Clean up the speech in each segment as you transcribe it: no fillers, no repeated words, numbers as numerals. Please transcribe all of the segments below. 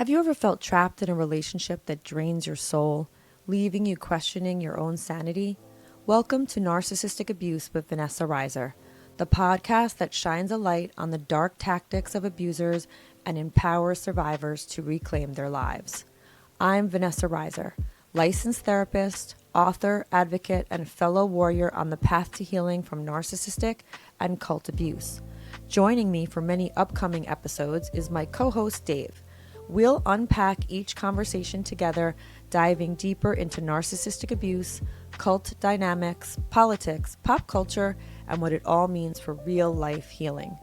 Have you ever felt trapped in a relationship that drains your soul, leaving you questioning your own sanity? Welcome to Narcissistic Abuse with Vanessa Reiser, the podcast that shines a light on the dark tactics of abusers and empowers survivors to reclaim their lives. I'm Vanessa Reiser, licensed therapist, author, advocate, and fellow warrior on the path to healing from narcissistic and cult abuse. Joining me for many upcoming episodes is my co-host Dave. We'll unpack each conversation together, diving deeper into narcissistic abuse, cult dynamics, politics, pop culture, and what it all means for real life healing.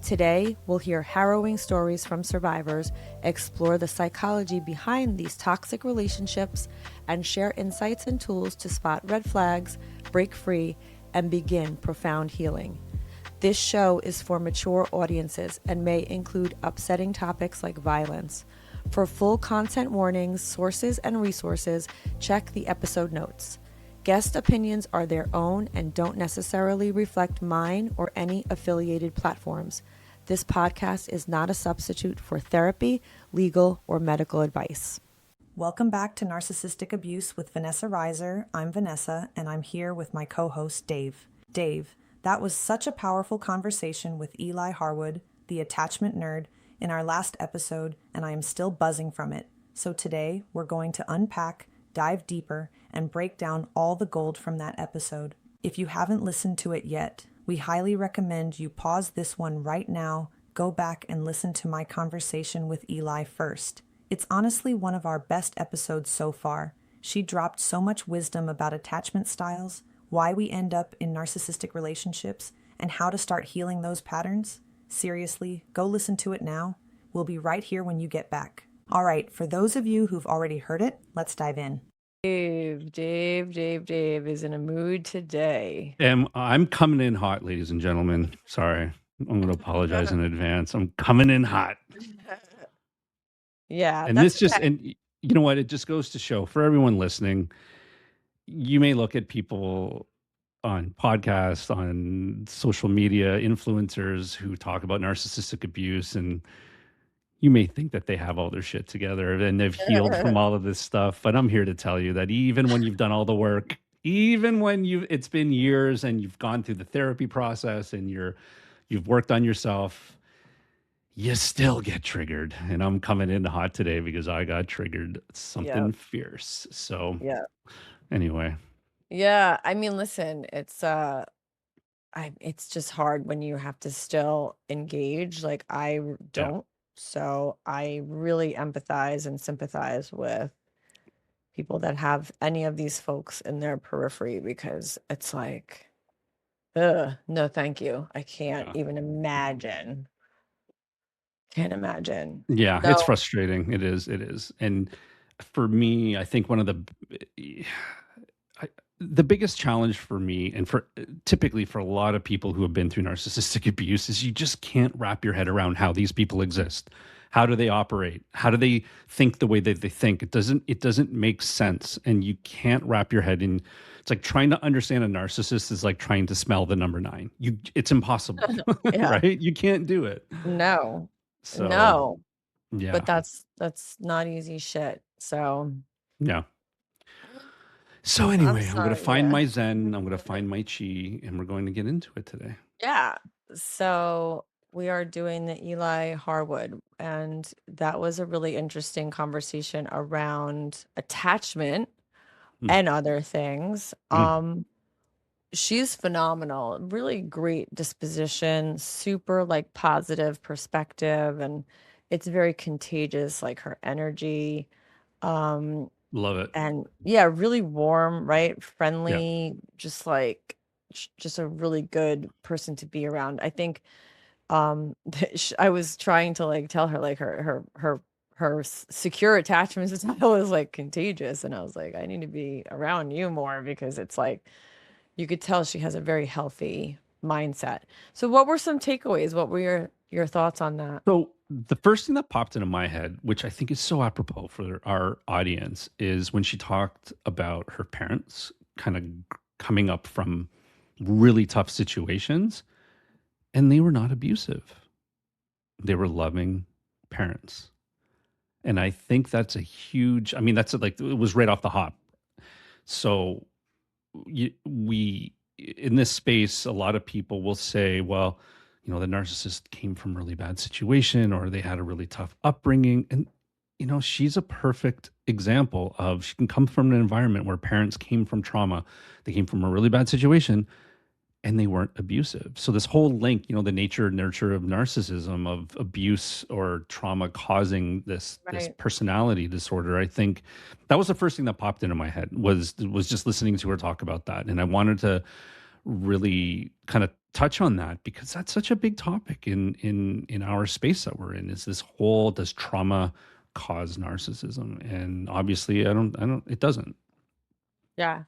Today, we'll hear harrowing stories from survivors, explore the psychology behind these toxic relationships, and share insights and tools to spot red flags, break free, and begin profound healing. This show is for mature audiences and may include upsetting topics like violence. For full content warnings, sources, and resources, check the episode notes. Guest opinions are their own and don't necessarily reflect mine or any affiliated platforms. This podcast is not a substitute for therapy, legal, or medical advice. Welcome back to Narcissistic Abuse with Vanessa Reiser. I'm Vanessa, and I'm here with my co-host, Dave. Dave, that was such a powerful conversation with Eli Harwood, the attachment nerd, in our last episode, and I am still buzzing from it. So today, we're going to unpack, dive deeper, and break down all the gold from that episode. If you haven't listened to it yet, we highly recommend you pause this one right now, go back and listen to my conversation with Eli first. It's honestly one of our best episodes so far. She dropped so much wisdom about attachment styles, why we end up in narcissistic relationships, and how to start healing those patterns. Seriously, go listen to it now. We'll be right here when you get back. All right, for those of you who've already heard it, let's dive in. Dave is in a mood today. I'm coming in hot, ladies and gentlemen. Sorry. I'm going to apologize in advance. I'm coming in hot. Yeah. And this just, and you know what? It just goes to show for everyone listening, you may look at people on podcasts, on social media, influencers who talk about narcissistic abuse, and you may think that they have all their shit together and they've healed from all of this stuff. But I'm here to tell you that even when you've done all the work, even when it's been years and you've gone through the therapy process and you've worked on yourself, you still get triggered. And I'm coming in hot today because I got triggered something fierce. So anyway. Yeah, I mean, listen, it's just hard when you have to still engage. Like I don't. So I really empathize and sympathize with people that have any of these folks in their periphery, because it's like, no, thank you. I can't even imagine. Can't imagine. Yeah, No. it's frustrating. It is. And for me, I think one of the biggest challenge for me, and for typically for a lot of people who have been through narcissistic abuse, is you just can't wrap your head around how these people exist. How do they operate? How do they think the way that they think? It doesn't make sense, and you can't wrap your head in. It's like trying to understand a narcissist is like trying to smell the number 9. It's impossible, right? You can't do it. No. So, no. Yeah. But that's not easy shit. So yeah. So anyway, I'm going to find my zen, I'm going to find my chi, and we're going to get into it today. Yeah. So we are doing the Eli Harwood, and that was a really interesting conversation around attachment and other things. She's phenomenal, really great disposition, super like positive perspective, and it's very contagious, like her energy. Love it. And yeah, really warm, right? Friendly, just like just a really good person to be around. I think I was trying to like tell her like her secure attachment style is like contagious, and I was like, I need to be around you more, because it's like you could tell she has a very healthy mindset. So what were some takeaways? What were your thoughts on that? So the first thing that popped into my head, which I think is so apropos for our audience, is when she talked about her parents kind of coming up from really tough situations, and they were not abusive. They were loving parents. And I think that's a huge, I mean, that's like, it was right off the hop. So we, in this space, a lot of people will say, well, the narcissist came from a really bad situation or they had a really tough upbringing. And, she's a perfect example of she can come from an environment where parents came from trauma. They came from a really bad situation and they weren't abusive. So this whole link, the nature nurture of narcissism, of abuse or trauma causing this Right. personality disorder, I think that was the first thing that popped into my head was just listening to her talk about that, and I wanted to really kind of touch on that because that's such a big topic in our space that we're in. Is this whole, does trauma cause narcissism? And obviously, I don't. It doesn't. Yeah,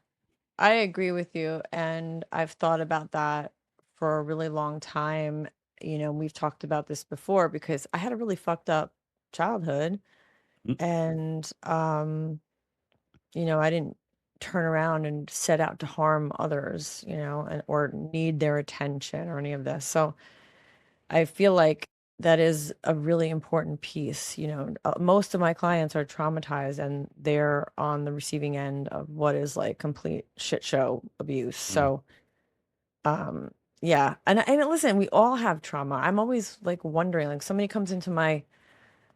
I agree with you. And I've thought about that for a really long time. We've talked about this before because I had a really fucked up childhood. Mm, And, I didn't turn around and set out to harm others, and or need their attention or any of this. So I feel like that is a really important piece. Most of my clients are traumatized and they're on the receiving end of what is like complete shit show abuse. mm, So, um, yeah. And listen, we all have trauma. I'm always like wondering, like somebody comes into my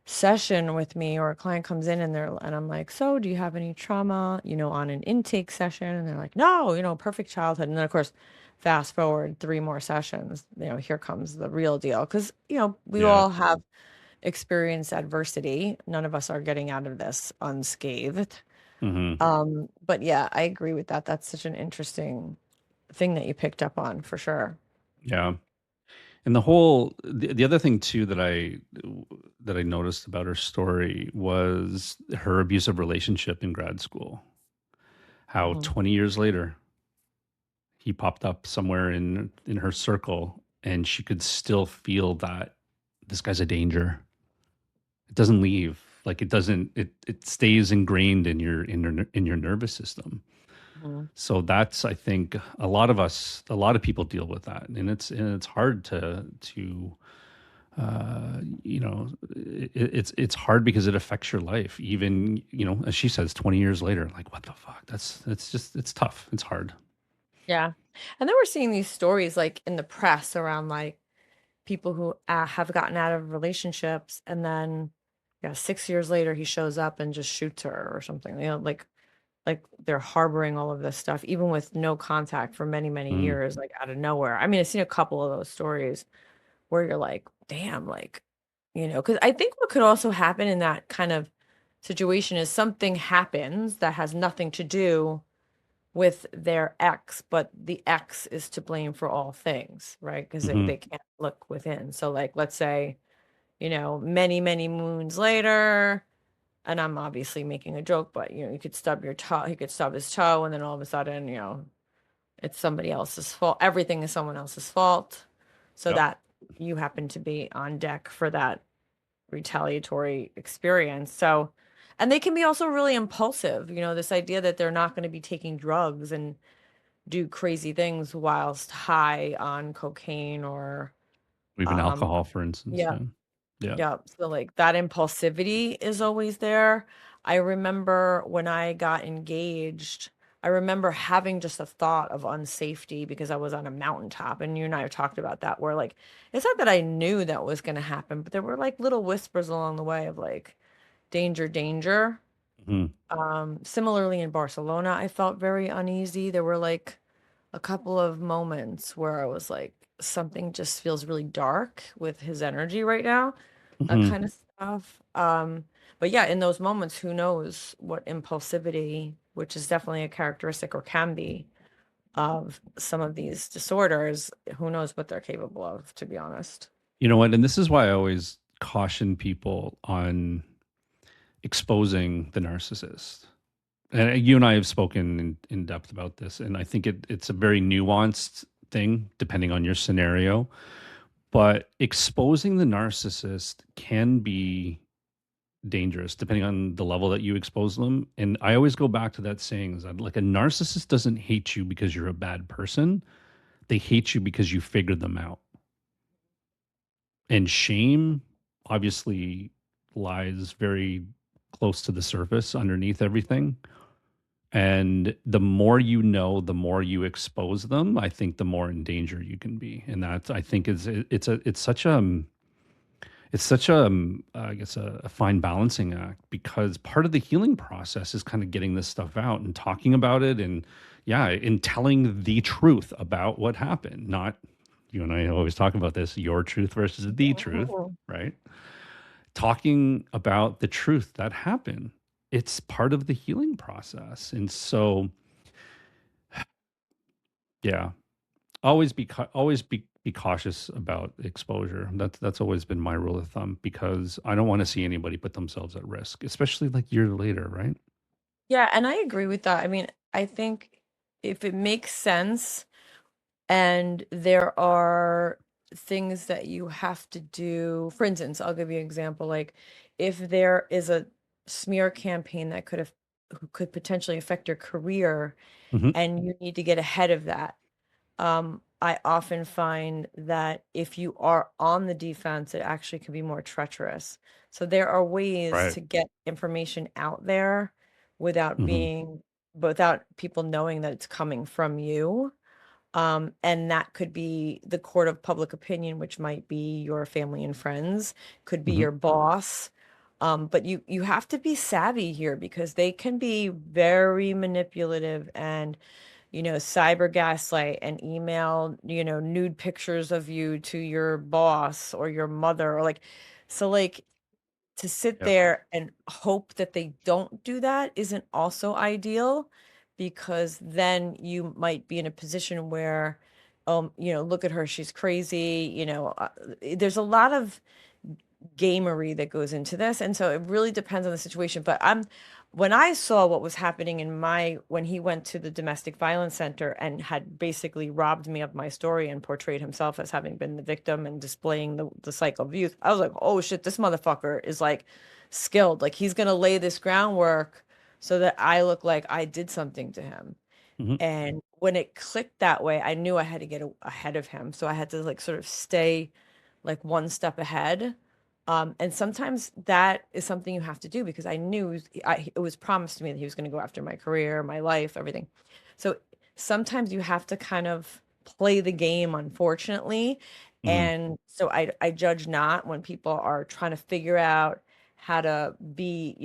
session with me or a client comes in and I'm like, so do you have any trauma, on an intake session? And they're like, no, perfect childhood. And then of course, fast forward 3 more sessions, here comes the real deal. Cause we yeah. all have experienced adversity. None of us are getting out of this unscathed. Hmm. But yeah, I agree with that. That's such an interesting thing that you picked up on for sure. Yeah. And the other thing too that I noticed about her story was her abusive relationship in grad school. How Mhm. 20 years later he popped up somewhere in her circle and she could still feel that this guy's a danger. It doesn't leave. Like it stays ingrained in your nervous system. Mhm. So that's, I think, a lot of people deal with that, and it's hard to it's hard because it affects your life. Even, as she says, 20 years later, like, what the fuck? It's tough. It's hard. Yeah. And then we're seeing these stories like in the press around like people who have gotten out of relationships and then yeah 6 years later he shows up and just shoots her or something, like they're harboring all of this stuff even with no contact for many many Mm, years, like out of nowhere. I mean, I've seen a couple of those stories where you're like, damn, like, because I think what could also happen in that kind of situation is something happens that has nothing to do with their ex, but the ex is to blame for all things, right? Because they mhm, can't look within. So, like, let's say, many, many moons later, and I'm obviously making a joke, but, you could stub your toe, he could stub his toe, and then all of a sudden, it's somebody else's fault. Everything is someone else's fault. So yep, that you happen to be on deck for that retaliatory experience. So, and they can be also really impulsive, this idea that they're not going to be taking drugs and do crazy things whilst high on cocaine or even um alcohol, for instance. yeah, Yeah, yeah. yeah. So like that impulsivity is always there. I remember when I got engaged, I remember having just a thought of unsafety because I was on a mountaintop, and you and I have talked about that where like it's not that I knew that was going to happen, but there were like little whispers along the way of like danger, danger. Mhm, Similarly in Barcelona, I felt very uneasy. There were like a couple of moments where I was like, something just feels really dark with his energy right now, that mhm. kind of stuff. But yeah, in those moments, who knows what impulsivity, which is definitely a characteristic or can be of some of these disorders, who knows what th're capable of, to be honest. You know what? And this is why I always caution people on exposing the narcissist. And you and I have spoken in depth about this, and I think it's a very nuanced thing depending on your scenario. But exposing the narcissist can be dangerous depending on the level that you expose them. And I always go back to that saying is that like a narcissist doesn't hate you because you're a bad person. They hate you because you figured them out. And shame, obviously, lies very close to the surface underneath everything. And the more you know, the more you expose them, I think the more in danger you can be. And that, I think, it's such a I guess a fine balancing act, because part of the healing process is kind of getting this stuff out and talking about it, and yeah, and telling the truth about what happened. Not, you and I always talk about this, your truth versus the truth, Mhm. right? Talking about the truth that happened. It's part of the healing process. And so, yeah, always be cautious about exposure. That's always been my rule of thumb, because I don't want to see anybody put themselves at risk, especially like years later, right? Yeah, and I agree with that. I mean, I think if it makes sense and there are things that you have to do, for instance, I'll give you an example. Like if there is a smear campaign that could potentially affect your career Hmm. and you need to get ahead of that. I often find that if you are on the defense, it actually can be more treacherous. So there are ways Right. to get information out there without Hmm. without people knowing that it's coming from you. And that could be the court of public opinion, which might be your family and friends, could be Hmm. your boss. But you have to be savvy here because they can be very manipulative and cyber gaslight and email, nude pictures of you to your boss or your mother or like to sit Yep. there and hope that they don't do that isn't also ideal because then you might be in a position where, look at her, she's crazy, there's a lot of gamery that goes into this. And so it really depends on the situation. But when I saw what was happening when he went to the domestic violence center and had basically robbed me of my story and portrayed himself as having been the victim and displaying the cycle of abuse, I was like, oh shit, this motherfucker is like skilled. Like he's going to lay this groundwork so that I look like I did something to him. Hmm. And when it clicked that way, I knew I had to get ahead of him. So I had to like sort of stay like one step ahead. And sometimes that is something you have to do because I knew it was promised to me that he was going to go after my career, my life, everything. So sometimes you have to kind of play the game, unfortunately. Hmm. And so I judge not when people are trying to figure out how to be,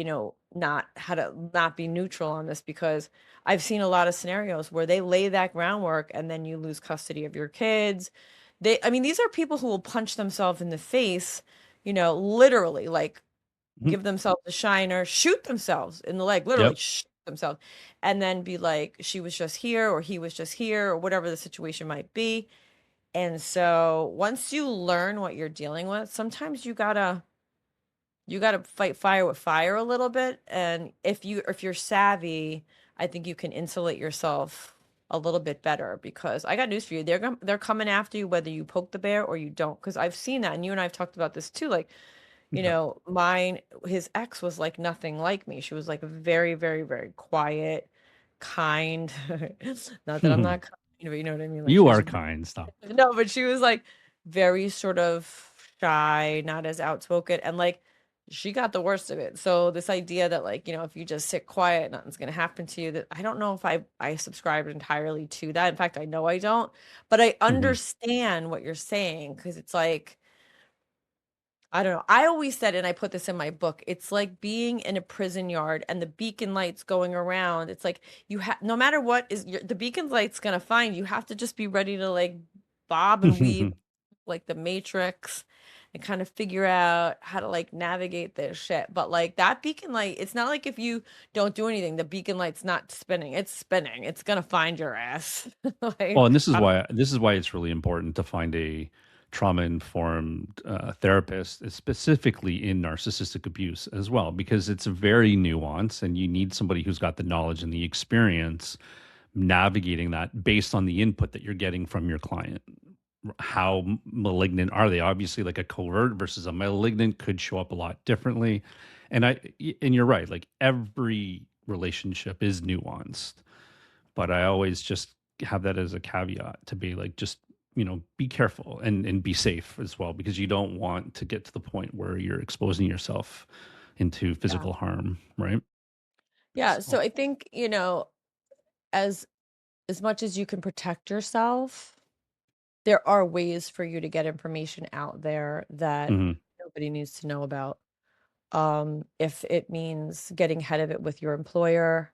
not how to not be neutral on this because I've seen a lot of scenarios where they lay that groundwork and then you lose custody of your kids. I mean, these are people who will punch themselves in the face, literally, like Hmm. give themselves a shiner, shoot themselves in the leg, literally Yep. shoot themselves, and then be like, she was just here or he was just here or whatever the situation might be. And so once you learn what you're dealing with, sometimes you gotta fight fire with fire a little bit. And if you're savvy, I think you can insulate yourself a little bit better because I got news for you. They're coming after you whether you poke the bear or you don't. Because I've seen that, and you and I've talked about this too. Like, Yep. his ex was like nothing like me. She was like very, very, very quiet, kind. Not that I'm not kind, but you know what I mean? Like she You was are kind. Stop. no, but she was like very sort of shy, not as outspoken, and like she got the worst of it. So this idea that like, if you just sit quiet, nothing's gonna happen to you, that I don't know if I subscribe entirely to that. In fact, I know I don't, but I Hmm. understand what you're saying because it's like I don't know. I always said, and I put this in my book, it's like being in a prison yard and the beacon lights going around. It's like you have, no matter what the beacon light's gonna find, you have to just be ready to like bob and weave like the Matrix and kind of figure out how to like navigate this shit. But like that beacon light, it's not like if you don't do anything, the beacon light's not spinning. It's spinning. It's gonna find your ass. Well, Like, and this is why it's really important to find a trauma-informed therapist, specifically in narcissistic abuse as well, because it's very nuanced, and you need somebody who's got the knowledge and the experience navigating that based on the input that you're getting from your client. How malignant are they? Obviously, like a covert versus a malignant could show up a lot differently. And you're right, like every relationship is nuanced, but I always just have that as a caveat to be like, just be careful and be safe as well, because you don't want to get to the point where you're exposing yourself into Yeah. physical harm, right? Yeah. So So, I think, as as much as you can protect yourself, there are ways for you to get information out there that mhm. nobody needs to know about. If it means getting ahead of it with your employer,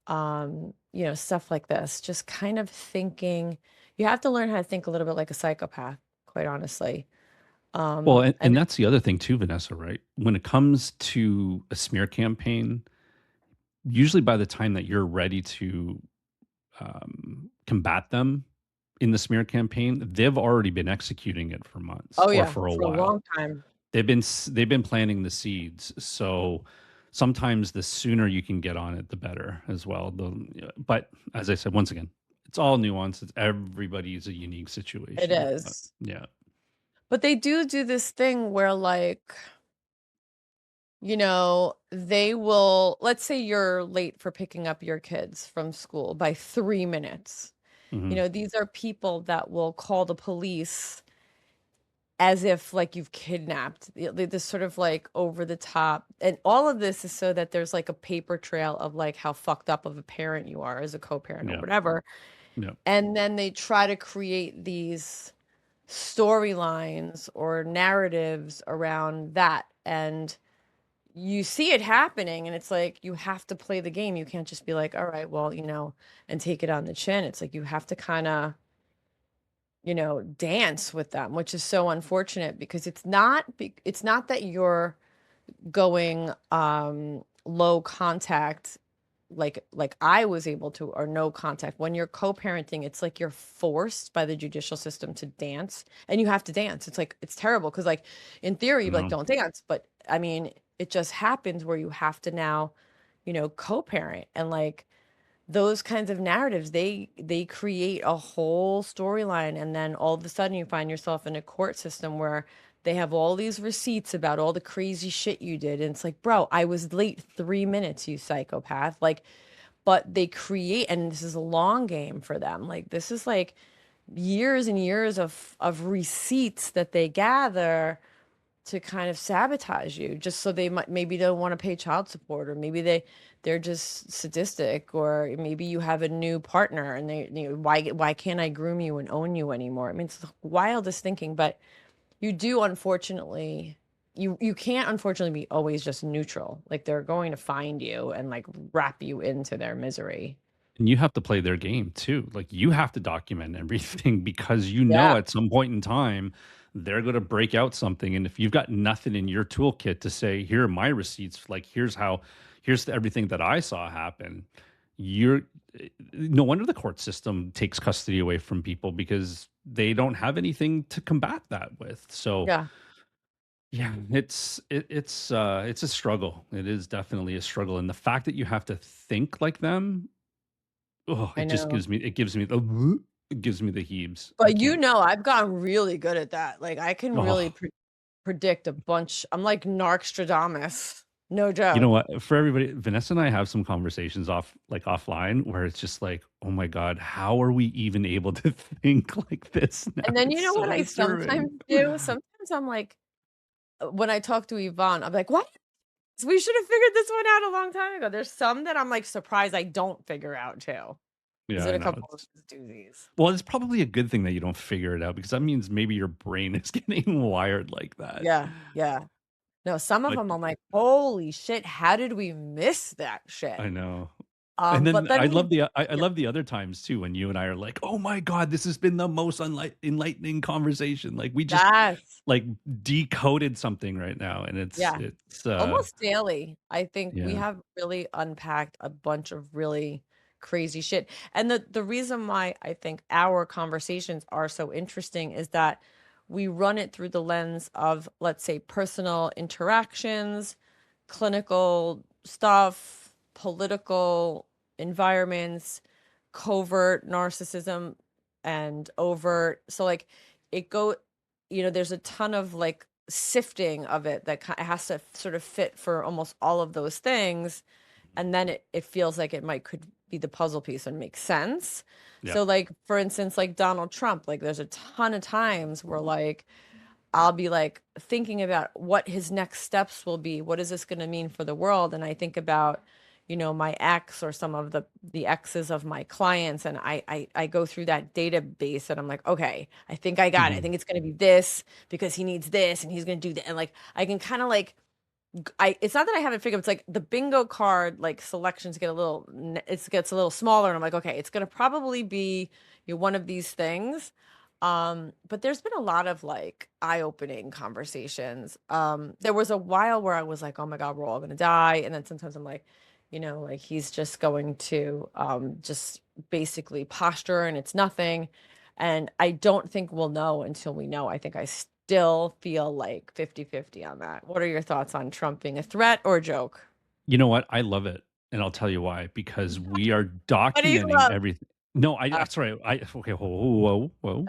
stuff like this, just kind of thinking, you have to learn how to think a little bit like a psychopath, quite honestly. Well, and, And and that's the other thing too, Vanessa, right? When it comes to a smear campaign, usually by the time that you're ready to combat them in the smear campaign, they've already been executing it for months oh or yeah, for a for a while. long time. They've been planting the seeds. So sometimes the sooner you can get on it, the better as well. But as I said, once again, it's all nuance. Everybody's a unique It situation. But is. yeah. But they do this thing where like, they will, let's say you're late for picking up your kids from school by 3 minutes. Hmm. These are people that will call the police as if like you've kidnapped this sort of like over the top, and all of this is so that there's like a paper trail of like how fucked up of a parent you are as a co-parent or Yeah. whatever. Yeah. And then they try to create these storylines or narratives around that, and you see it happening, and it's like you have to play the game. You can't just be like, all right, well, and take it on the chin. It's like you have to kind of, dance with them, which is so unfortunate because it's not that you're going low contact, like I was able to, or no contact. When you're co-parenting, it's like you're forced by the judicial system to dance, and you have to dance. It's like it's terrible because like in theory you'd be like No. don't dance, but I mean it just happens where you have to now, co-parent, and like those kinds of narratives, they create a whole storyline, and then all of a sudden you find yourself in a court system where they have all these receipts about all the crazy shit you did, and it's like, bro, I was late 3 minutes, you psychopath. Like, but they create, and this is a long game for them. Like, this is like years and years of receipts that they gather to kind of sabotage you, just so they might maybe don't want to pay child support, or maybe they're just sadistic, or maybe you have a new partner and why can't I groom you and own you anymore? I mean, it's the wildest thinking. But you do, unfortunately, you can't unfortunately be always just neutral. Like, they're going to find you and like wrap you into their misery. And you have to play their game too. Like, you have to document everything because Yeah, at some point in time they're going to break out something. And if you've got nothing in your toolkit to say, here are my receipts, like here's everything that I saw happen, you're no wonder the court system takes custody away from people because they don't have anything to combat that with. So yeah, yeah, it's a struggle. It is definitely a struggle. And the fact that you have to think like them, oh, I know. it gives me the heaves. I But can't. I've gotten really good at that. Like, I can really Oh, predict a bunch. I'm like Narcstradamus. No you know joke. what? For everybody, Vanessa and I have some conversations offline where it's just like, oh my God, how are we even able to think like this now? And then you It's know so what I disturbing. sometimes do? Sometimes I'm like, when I talk to Yvonne, I'm like, "What? We should have figured this one out a long time ago." There's some that I'm like surprised I don't figure out too. There's Yeah, been I a know. couple of doozies. Well, it's probably a good thing that you don't figure it out because that means maybe your brain is getting wired like that. Yeah, yeah. No, some of But them I'm like, "Holy shit, how did we miss that shit?" I know. And But then then we I yeah. love the other times too when you and I are like, "Oh my god, this has been the most enlightening conversation." Like we just Yes. like decoded something right now, and Yeah. it's Almost daily. I think we yeah. have really unpacked a bunch of really crazy shit. And the reason why I think our conversations are so interesting is that we run it through the lens of, let's say, personal interactions, clinical stuff, political environments, covert narcissism, and overt. So like it go, there's a ton of like sifting of it that has to sort of fit for almost all of those things. and then it feels like it might could be the puzzle piece and make sense. Yeah. So like for instance, like Donald Trump, like there's a ton of times where like I'll be like thinking about what his next steps will be. What is this going to mean for the world? And I think about, my ex or some of the exes of my clients, and I go through that database and I'm like, okay, I think I got it. I Hmm. think it's going to be this because he needs this and he's going to do that. And like I can kind of like it's not that I haven't figured, it's like the bingo card like selections get a little it gets a little smaller and I'm like, okay, it's gonna probably be one of these things. But there's been a lot of like eye-opening conversations. There was a while where I was like, oh my God, we're all gonna die. And then sometimes I'm like, like he's just going to just basically posture and it's nothing. And I don't think we'll know until we know. I think I still feel like 50-50 on that. What are your thoughts on Trump being a threat or a joke? You know what? I love it, and I'll tell you why. Because we are What do you documenting love? everything. No, Uh, sorry. Okay. Whoa, whoa, whoa.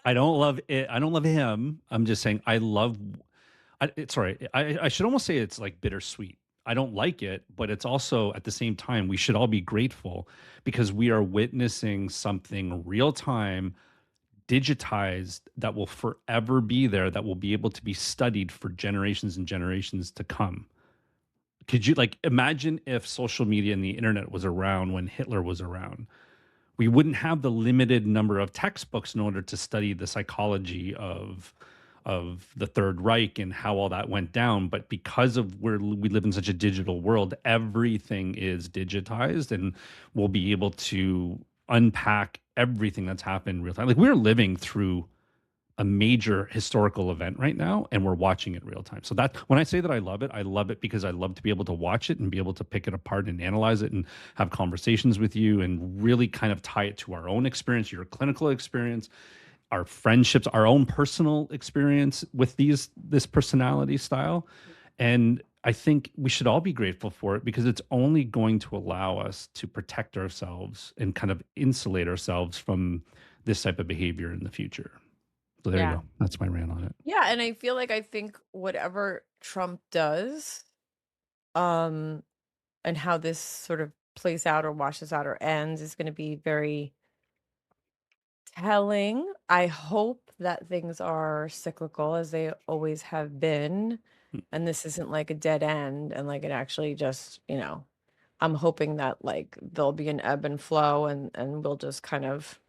I don't love it. I don't love him. I'm just saying I love. Sorry. I should almost say it's like bittersweet. I don't like it, but it's also at the same time we should all be grateful because we are witnessing something real time, digitized that will forever be there, that will be able to be studied for generations and generations to come. Could you like imagine if social media and the internet was around when Hitler was around? We wouldn't have the limited number of textbooks in order to study the psychology of the Third Reich and how all that went down. But because of where we live in such a digital world, everything is digitized, and we'll be able to unpack everything that's happened in real time. Like we're living through a major historical event right now and we're watching it real time. So that when I say that I love it because I love to be able to watch it and be able to pick it apart and analyze it and have conversations with you and really kind of tie it to our own experience, your clinical experience, our friendships, our own personal experience with this personality style. And I think we should all be grateful for it because it's only going to allow us to protect ourselves and kind of insulate ourselves from this type of behavior in the future. So there you yeah. go. That's my rant on it. Yeah, and I feel like I think whatever Trump does, um, and how this sort of plays out or washes out or ends is going to be very telling. I hope that things are cyclical as they always have been, and this isn't like a dead end and like it actually just, I'm hoping that like there'll be an ebb and flow and we'll just kind of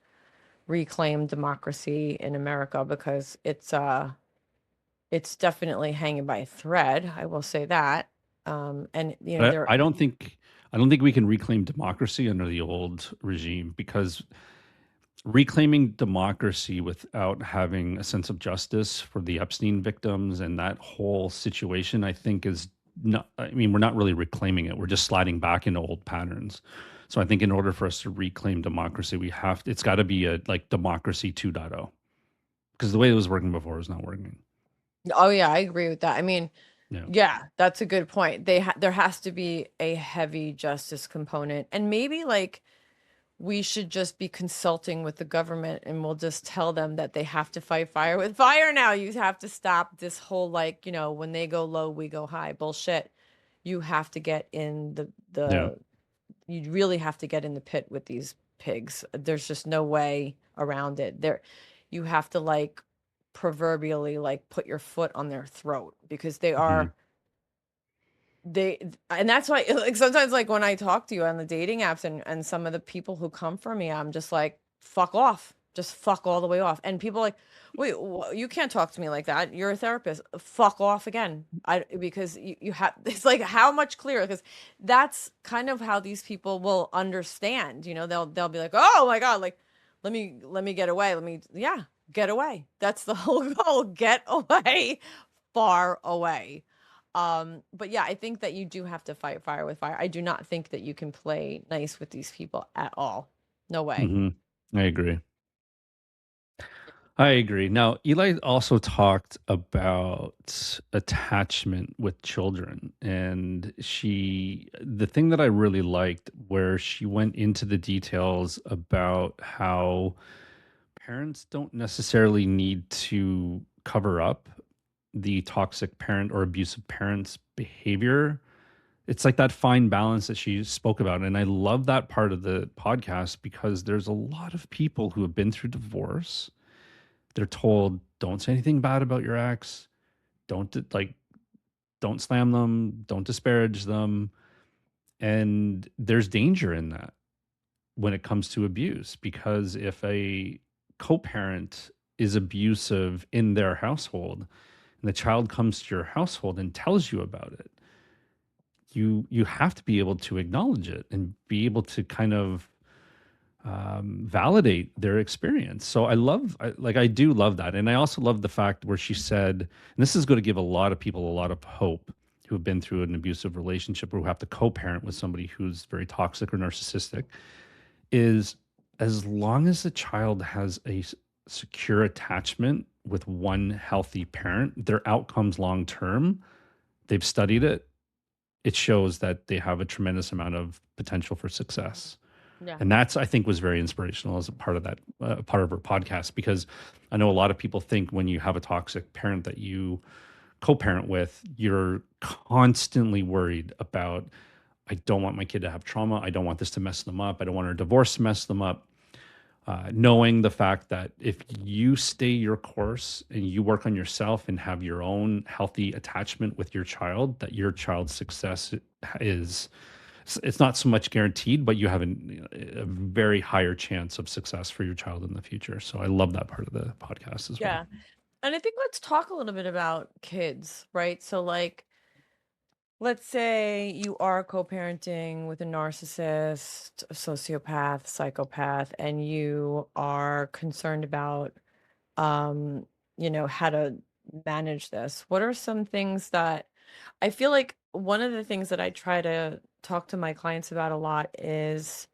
reclaim democracy in America because it's definitely hanging by a thread. I will say that. And But there. I don't think we can reclaim democracy under the old regime because reclaiming democracy without having a sense of justice for the Epstein victims and that whole situation, I think is not, I mean, we're not really reclaiming it. We're just sliding back into old patterns. So I think in order for us to reclaim democracy, it's got to be a like democracy 2.0 because the way it was working before is not working. Oh yeah, I agree with that. I mean, Yeah. yeah, that's a good point. There has to be a heavy justice component, and maybe like we should just be consulting with the government, and we'll just tell them that they have to fight fire with fire now. You have to stop this whole like when they go low, we go high bullshit. You have to get in Yeah. the you really have to get in the pit with these pigs. There's just no way around it. You have to like proverbially like put your foot on their throat because Mhm. they and that's why like sometimes like when I talk to you on the dating apps and some of the people who come for me, I'm just like, fuck off. Just fuck all the way off. And people are like, wait, you can't talk to me like that. You're a therapist. Fuck off again. Because you have it's like how much clearer because that's kind of how these people will understand. They'll be like, oh my God, like let me get away. Yeah, get away. That's the whole goal. Get away, far away. But yeah, I think that you do have to fight fire with fire. I do not think that you can play nice with these people at all. No way. Mhm. I agree. I agree. Now, Eli also talked about attachment with children. And the thing that I really liked, where she went into the details about how parents don't necessarily need to cover up the toxic parent or abusive parent's behavior. It's like that fine balance that she spoke about. And I love that part of the podcast because there's a lot of people who have been through divorce. They're told, don't say anything bad about your ex. Like, don't slam them, don't disparage them. And there's danger in that when it comes to abuse, because if a co-parent is abusive in their household and the child comes to your household and tells you about it, you have to be able to acknowledge it and be able to kind of validate their experience. So I do love that. And I also love the fact where she said, and this is going to give a lot of people a lot of hope who have been through an abusive relationship or who have to co-parent with somebody who's very toxic or narcissistic, is as long as the child has a secure attachment with one healthy parent, their outcomes long term, they've studied it, it shows that they have a tremendous amount of potential for success. Yeah. And that's, I think, was very inspirational as a part of that, part of her podcast, because I know a lot of people think when you have a toxic parent that you co-parent with, you're constantly worried about, I don't want my kid to have trauma. I don't want this to mess them up. I don't want our divorce to mess them up. Knowing the fact that if you stay your course and you work on yourself and have your own healthy attachment with your child, that your child's success is, it's not so much guaranteed, but you have a very higher chance of success for your child in the future. So I love that part of the podcast as well. Yeah. And I think let's talk a little bit about kids, right? So, like, let's say you are co-parenting with a narcissist, a sociopath, psychopath, and you are concerned about, um, how to manage this. What are some things that I feel like one of the things that I try to talk to my clients about a lot is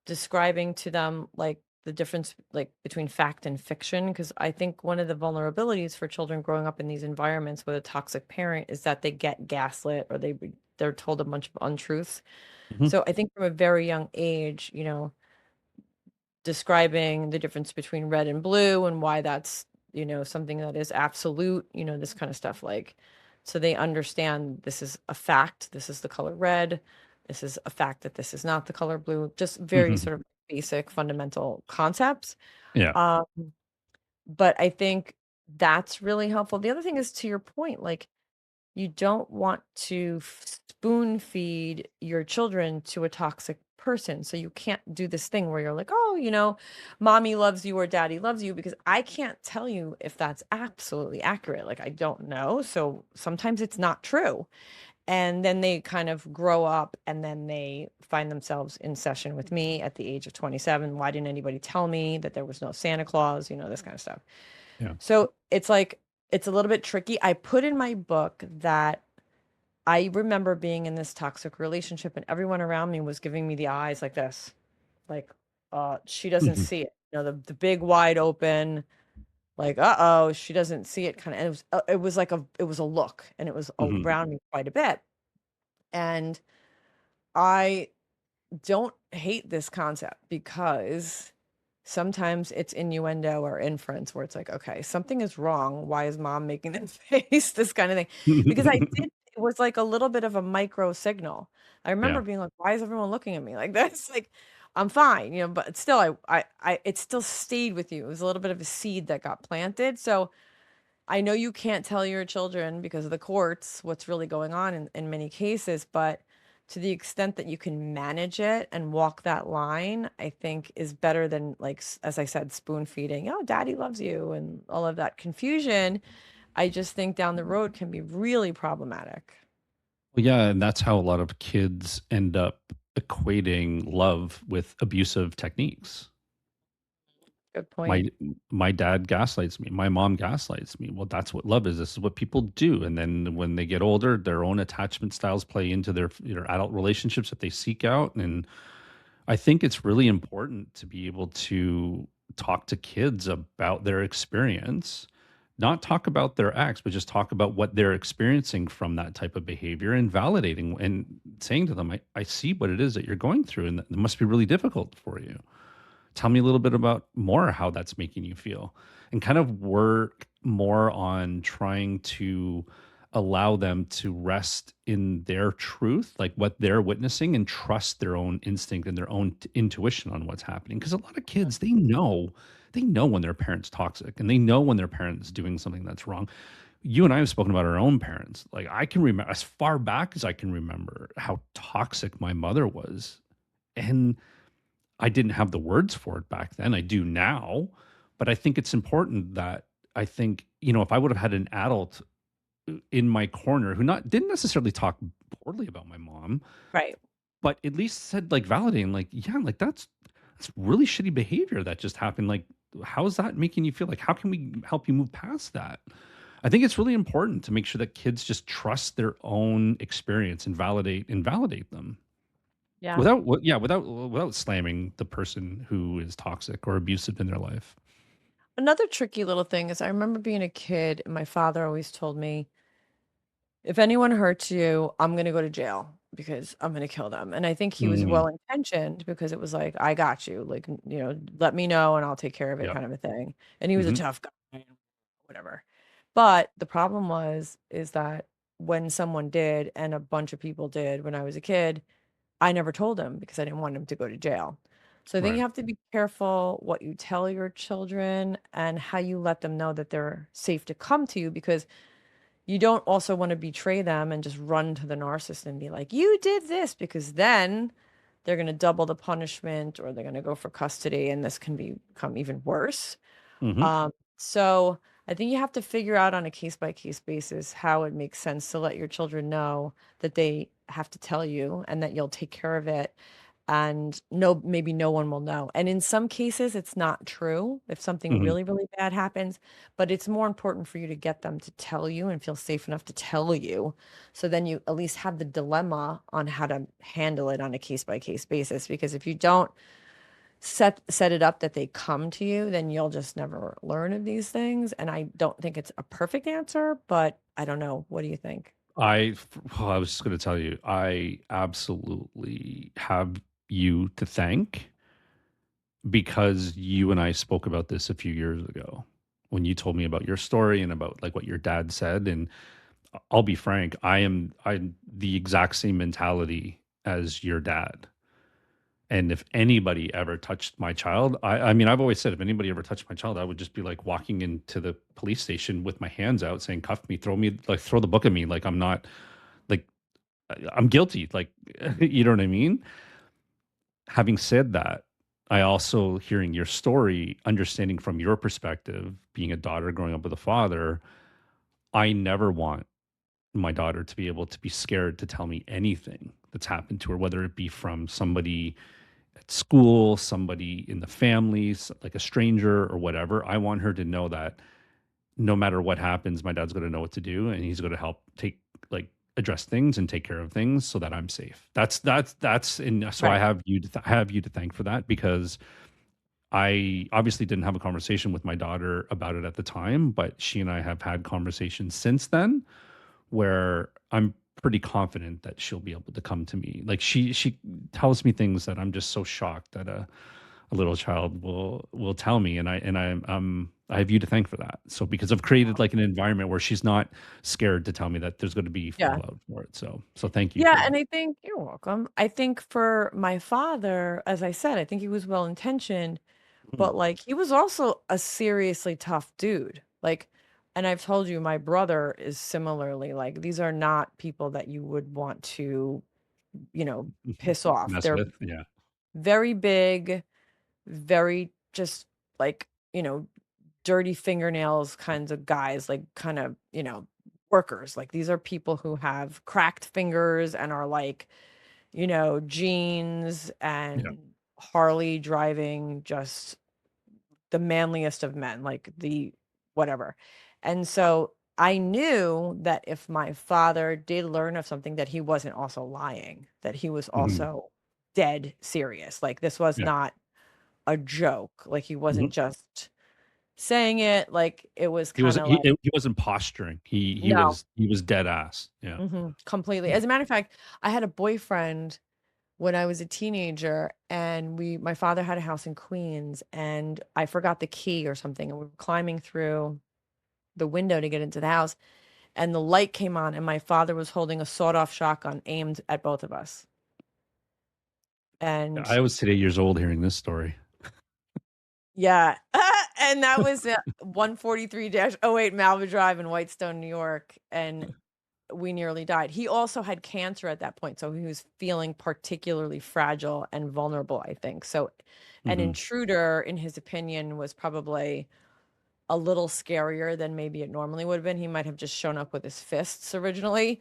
describing to them like the difference like between fact and fiction, because I think one of the vulnerabilities for children growing up in these environments with a toxic parent is that they get gaslit or they're told a bunch of untruths. Mhm. So I think from a very young age, describing the difference between red and blue and why that's, something that is absolute, this kind of stuff, like, so they understand this is a fact, this is the color red, this is a fact that this is not the color blue, just very Mhm. sort of basic fundamental concepts. Yeah. Um, but I think that's really helpful. The other thing is, to your point, like, you don't want to spoon feed your children to a toxic person. So you can't do this thing where you're like, oh, mommy loves you or daddy loves you, because I can't tell you if that's absolutely accurate. Like, I don't know. So sometimes it's not true. And then they kind of grow up and then they find themselves in session with me at the age of 27. Why didn't anybody tell me that there was no Santa Claus? This kind of stuff. Yeah. So it's like, it's a little bit tricky. I put in my book that I remember being in this toxic relationship and everyone around me was giving me the eyes like this. Like, she doesn't Mhm. see it. The big wide open, like, uh-oh, she doesn't see it kind of. And it was a look, and it was Mhm. around me quite a bit. And I don't hate this concept because sometimes it's innuendo or inference where it's like, okay, something is wrong. Why is mom making this face? This kind of thing. Because it was like a little bit of a micro signal. I remember Yeah. being like, why is everyone looking at me like this? Like, I'm fine, but still, it still stayed with you. It was a little bit of a seed that got planted. So I know you can't tell your children because of the courts what's really going on in many cases, but to the extent that you can manage it and walk that line, I think is better than, like, as I said, spoon feeding, oh, daddy loves you, and all of that confusion. I just think down the road can be really problematic. Well, yeah, and that's how a lot of kids end up equating love with abusive techniques. Good point. My my dad gaslights me. My mom gaslights me. Well, that's what love is. This is what people do. And then when they get older, their own attachment styles play into their adult relationships that they seek out. And I think it's really important to be able to talk to kids about their experience, not talk about their acts, but just talk about what they're experiencing from that type of behavior and validating and saying to them, I see what it is that you're going through, and it must be really difficult for you. Tell me a little bit about more how that's making you feel, and kind of work more on trying to allow them to rest in their truth, like what they're witnessing, and trust their own instinct and their own intuition on what's happening. Because a lot of kids, they know when their parents toxic, and they know when their parents doing something that's wrong. You and I have spoken about our own parents. Like, I can remember as far back as I can remember how toxic my mother was, and I didn't have the words for it back then. I do now, but I think it's important that I think, if I would have had an adult in my corner who not didn't necessarily talk poorly about my mom, Right. but at least said, like, validating, like, yeah, like, that's really shitty behavior that just happened. Like, how is that making you feel? Like, how can we help you move past that? I think it's really important to make sure that kids just trust their own experience and validate them Yeah. without slamming the person who is toxic or abusive in their life. Another tricky little thing is I remember being a kid and my father always told me, if anyone hurts you, I'm gonna go to jail because I'm gonna kill them. And I think he was Mm, well intentioned because it was like, I got you. Like, let me know and I'll take care of it yep. kind of a thing. And he was a Mhm. tough guy, whatever. But the problem is that when someone did and a bunch of people did when I was a kid, I never told him because I didn't want him to go to jail. So I think you Right. have to be careful what you tell your children and how you let them know that they're safe to come to you because you don't also want to betray them and just run to the narcissist and be like, "You did this," because then they're going to double the punishment or they're going to go for custody and this can become even worse. Mhm. So I think you have to figure out on a case by case basis how it makes sense to let your children know that they have to tell you and that you'll take care of it and no maybe no one will know. And in some cases it's not true if something Mhm. really really bad happens, but it's more important for you to get them to tell you and feel safe enough to tell you. So then you at least have the dilemma on how to handle it on a case by case basis because if you don't set it up that they come to you, then you'll just never learn of these things. And I don't think it's a perfect answer, but I don't know. What do you think? I was just gonna tell you, I absolutely have you to thank because you and I spoke about this a few years ago when you told me about your story and about, like, what your dad said, and I'll be frank, I'm the exact same mentality as your dad. And if anybody ever touched my child, I mean, I've always said if anybody ever touched my child, I would just be like walking into the police station with my hands out saying, cuff me, throw the book at me. Like, I'm not, like, I'm guilty. Like, you know what I mean? Having said that, I also hearing your story, understanding from your perspective, being a daughter growing up with a father, I never want my daughter to be able to be scared to tell me anything that's happened to her, whether it be from somebody at school, somebody in the family, like a stranger or whatever. I want her to know that no matter what happens, my dad's going to know what to do, and he's going to help like address things and take care of things so that I'm safe. And so I Right. have have you to thank for that because I obviously didn't have a conversation with my daughter about it at the time, but she and I have had conversations since then where I'm pretty confident that she'll be able to come to me. Like, she tells me things that I'm just so shocked that a little child will tell me, and I have you to thank for that. So because I've created like an environment where she's not scared to tell me that there's going to be Yeah. fallout for it. So thank you for Yeah. that. And I think you're welcome. I think for my father, as I said, I think he was well intentioned, Mm, but like he was also a seriously tough dude. Like, and I've told you, my brother is similarly like these are not people that you would want to, piss off. mess They're with, yeah, very big, very just like, dirty fingernails kinds of guys, like kind of, workers. Like these are people who have cracked fingers and are like, jeans yeah. and Harley driving, just the manliest of men, like the whatever. And so I knew that if my father did learn of something, that he wasn't also lying, that he was Mhm, also dead serious. Like this was yeah. not a joke. Like he wasn't Mhm. just saying it, like it was He was kind of like, he wasn't posturing. no, He was dead ass. Yeah. completely. Yeah. As a matter of fact, I had a boyfriend when I was a teenager and my father had a house in Queens and I forgot the key or something and we were climbing through the window to get into the house and the light came on, and my father was holding a sawed-off shotgun aimed at both of us. And I was today years old hearing this story. yeah, and that was at 143-08 Malva Drive in Whitestone, New York, and we nearly died. He also had cancer at that point, so he was feeling particularly fragile and vulnerable, I think. So an Mhm. intruder, in his opinion, was probably a little scarier than maybe it normally would have been. He might have just shown up with his fists originally,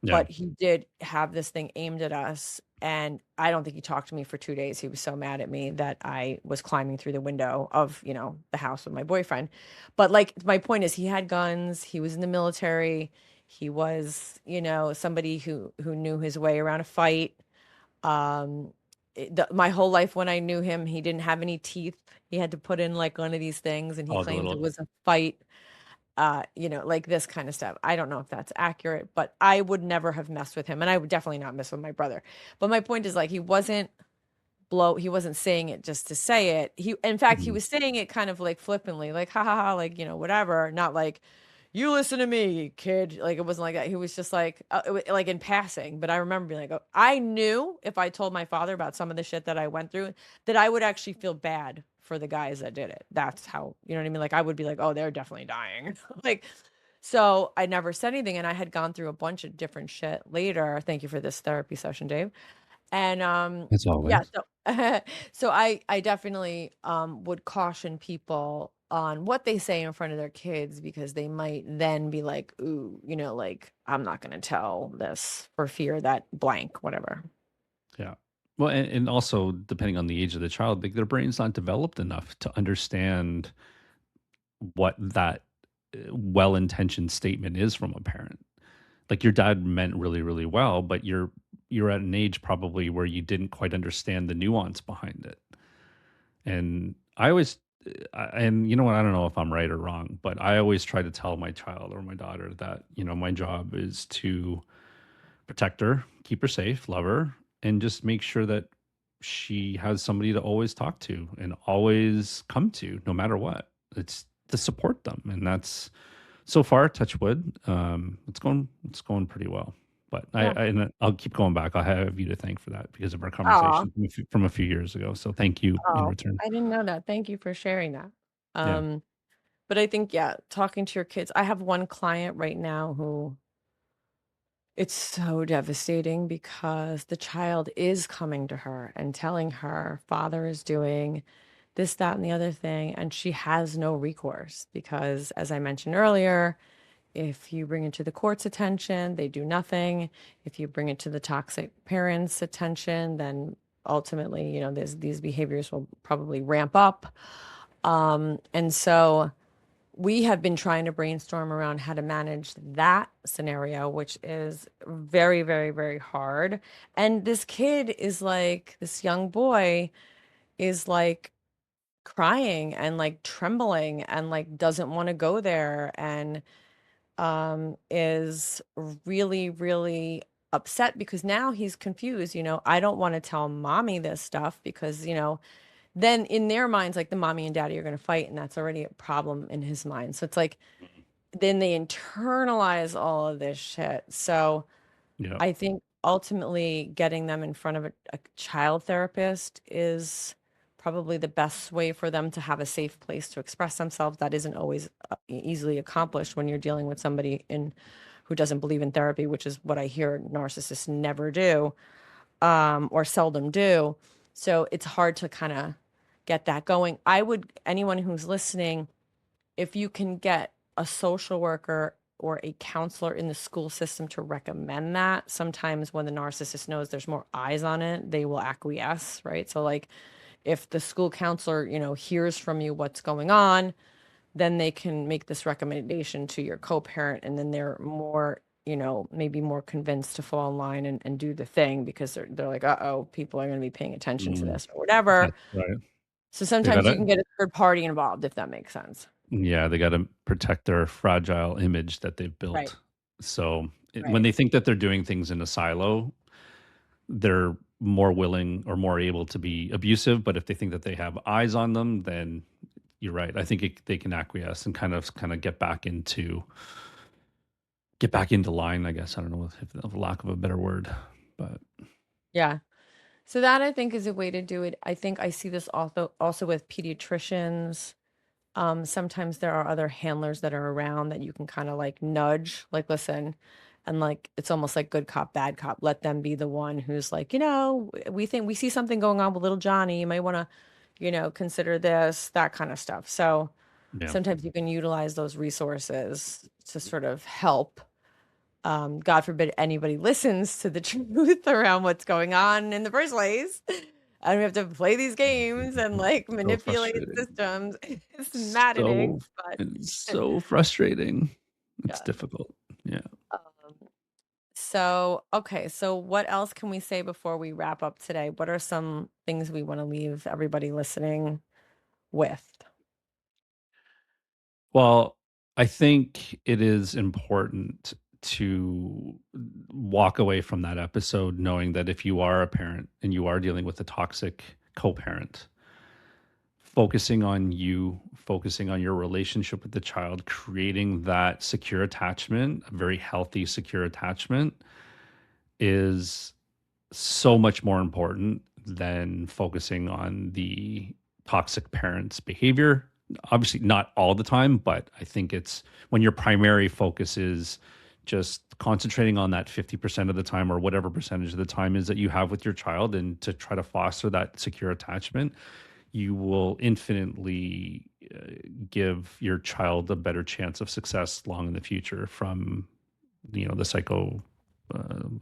Yeah. but he did have this thing aimed at us, and I don't think he talked to me for 2 days. He was so mad at me that I was climbing through the window of, the house with my boyfriend. But, like, my point is he had guns, he was in the military, he was, somebody who knew his way around a fight. Um, my whole life when I knew him, he didn't have any teeth. He had to put in, like, one of these things, and he All the claimed it little was a fight, like this kind of stuff. I don't know if that's accurate, but I would never have messed with him, and I would definitely not mess with my brother. But my point is, like, he wasn't saying it just to say it. In fact, he Mhm. was saying it kind of like flippantly, like, ha ha ha, like, whatever, not like, you listen to me, kid. Like, it wasn't like that. He was just like, like in passing. But I remember being like, oh, I knew if I told my father about some of the shit that I went through, that I would actually feel bad for the guys that did it. That's how, you know what I mean? Like, I would be like, oh, they're definitely dying. Like, so I never said anything. And I had gone through a bunch of different shit later. Thank you for this therapy session, Dave. And, As yeah, always. so so I definitely, would caution people on what they say in front of their kids because they might then be like, "Ooh," like, "I'm not gonna tell this for fear that blank," whatever. Yeah. Well, and also depending on the age of the child, like their brain's not developed enough to understand what that well-intentioned statement is from a parent. Like your dad meant really, really well, but you're at an age probably where you didn't quite understand the nuance behind it. And I always, and you know what? I don't know if I'm right or wrong, but I always try to tell my child or my daughter that my job is to protect her, keep her safe, love her, and just make sure that she has somebody to always talk to and always come to, no matter what. It's to support them, and that's so far, touch wood, it's going pretty well. But Yeah. I'll keep going back. I'll have you to thank for that because of our Aw. conversation from a few years ago. So thank you in Oh, return. I didn't know that. Thank you for sharing that. Yeah. Um, but I think, yeah, talking to your kids, I have one client right now who it's so devastating because the child is coming to her and telling her father is doing this, that, and the other thing, and she has no recourse because, as I mentioned earlier, if you bring it to the court's attention, they do nothing. If you bring it to the toxic parents' attention, then ultimately, these behaviors will probably ramp up. And so we have been trying to brainstorm around how to manage that scenario, which is very, very, very hard. And this kid is like, this young boy is like crying and like trembling and like doesn't want to go there and is really, really upset because now he's confused. I don't want to tell mommy this stuff because, then in their minds, like the mommy and daddy are going to fight, and that's already a problem in his mind. So it's like, then they internalize all of this shit. So Yeah. I think ultimately getting them in front of a child therapist is probably the best way for them to have a safe place to express themselves. That isn't always easily accomplished when you're dealing with somebody who doesn't believe in therapy, which is what I hear narcissists never do, or seldom do. So it's hard to kind of get that going. Anyone who's listening, if you can get a social worker or a counselor in the school system to recommend that, sometimes when the narcissist knows there's more eyes on it, they will acquiesce, right? So, like, if the school counselor, hears from you what's going on, then they can make this recommendation to your co-parent, and then they're more, maybe more convinced to fall in line and do the thing because they're like, uh-oh, people are going to be paying attention to Mm, this or whatever. that's right. So They sometimes you gotta can get a third party involved if that makes sense. yeah, they gotta protect their fragile image that they've Right. built. So, when Right. they think that they're doing things in a silo, they're more willing or more able to be abusive, but if they think that they have eyes on them, then you're right. I think they can acquiesce and kind of get back into get back into line, I guess. I don't know if for lack of a better word, but Yeah. So that I think is a way to do it. I think I see this also with pediatricians. Sometimes there are other handlers that are around that you can kind of like nudge, like listen, and like it's almost like good cop, bad cop. Let them be the one who's like, we think we see something going on with little Johnny. You might want to, consider this, that kind of stuff. So yeah, sometimes you can utilize those resources to sort of help. God forbid anybody listens to the truth around what's going on in the first place. And we have to play these games and like so manipulate frustrating. systems. It's maddening, So but it's so frustrating. It's yeah. difficult. Yeah. Um, so, okay. So, what else can we say before we wrap up today? What are some things we want to leave everybody listening with? Well, I think it is important to walk away from that episode knowing that if you are a parent and you are dealing with a toxic co-parent, focusing on you, focusing on your relationship with the child, creating that secure attachment, a very healthy, secure attachment, is so much more important than focusing on the toxic parent's behavior. Obviously, not all the time, but I think it's when your primary focus is just concentrating on that 50% of the time or whatever percentage of the time is that you have with your child and to try to foster that secure attachment, you will infinitely give your child a better chance of success long in the future from the psycho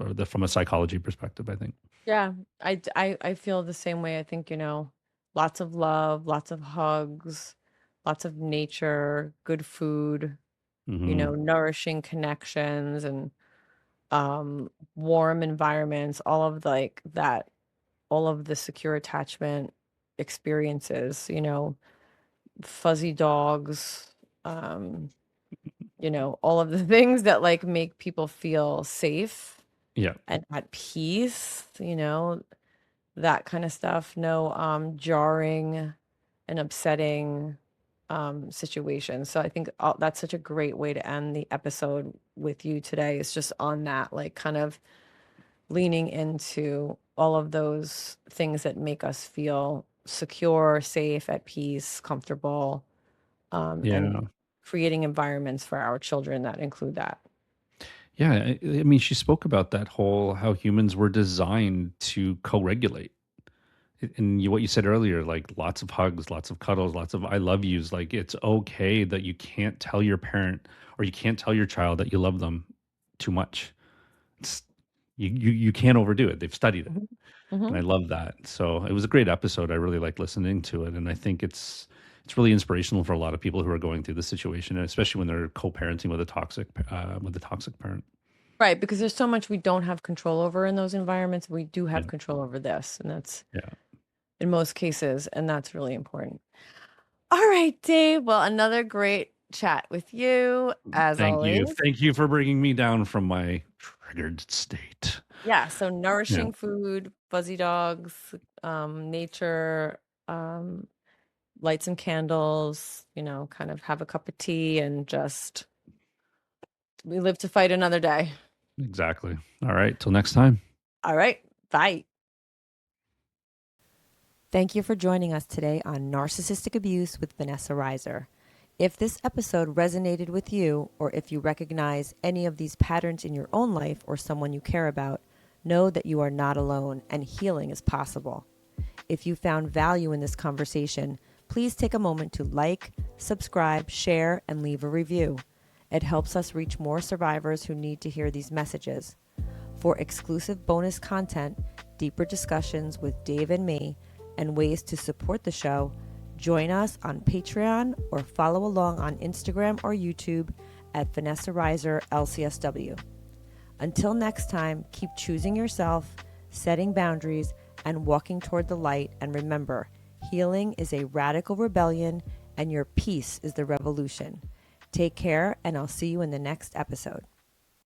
or the from a psychology perspective, I think. Yeah, I feel the same way. I think, lots of love, lots of hugs, lots of nature, good food, Hmm. nourishing connections and warm environments, all of like that, all of the secure attachment experiences, fuzzy dogs, um, all of the things that like make people feel safe Yeah, and at peace, that kind of stuff. No jarring and upsetting situations. So I think that's such a great way to end the episode with you today. Is just on that, like kind of leaning into all of those things that make us feel secure, safe, at peace, comfortable, and yeah, creating environments for our children that include that. yeah. I mean, she spoke about that whole how humans were designed to co-regulate. And what you said earlier, like lots of hugs, lots of cuddles, lots of I love yous. Like it's okay that you can't tell your parent or you can't tell your child that you love them too much. It's, you can't overdo it. They've studied it. Mhm. And I Mhm. love that. So it was a great episode. I really like listening to it, and I think it's really inspirational for a lot of people who are going through this situation, and especially when they're co-parenting with a toxic parent. Right, because there's so much we don't have control over in those environments. We do Yeah, have control over this, and that's yeah. in most cases, and that's really important. All right, Dave. Well, another great chat with you, as always. Thank you for bringing me down from my triggered state. Yeah, so Yeah, nourishing food, fuzzy dogs, nature, um, light some candles, kind of have a cup of tea and just we live to fight another day. exactly. All right, till next time. All right, bye. Thank you for joining us today on Narcissistic Abuse with Vanessa Reiser. If this episode resonated with you, or if you recognize any of these patterns in your own life or someone you care about, know that you are not alone and healing is possible. If you found value in this conversation, please take a moment to like, subscribe, share, and leave a review. It helps us reach more survivors who need to hear these messages. For exclusive bonus content, deeper discussions with Dave and me, and ways to support the show, join us on Patreon or follow along on Instagram or YouTube at Vanessa Reiser LCSW. Until next time, keep choosing yourself, setting boundaries, and walking toward the light. And remember, healing is a radical rebellion, and your peace is the revolution. Take care, and I'll see you in the next episode.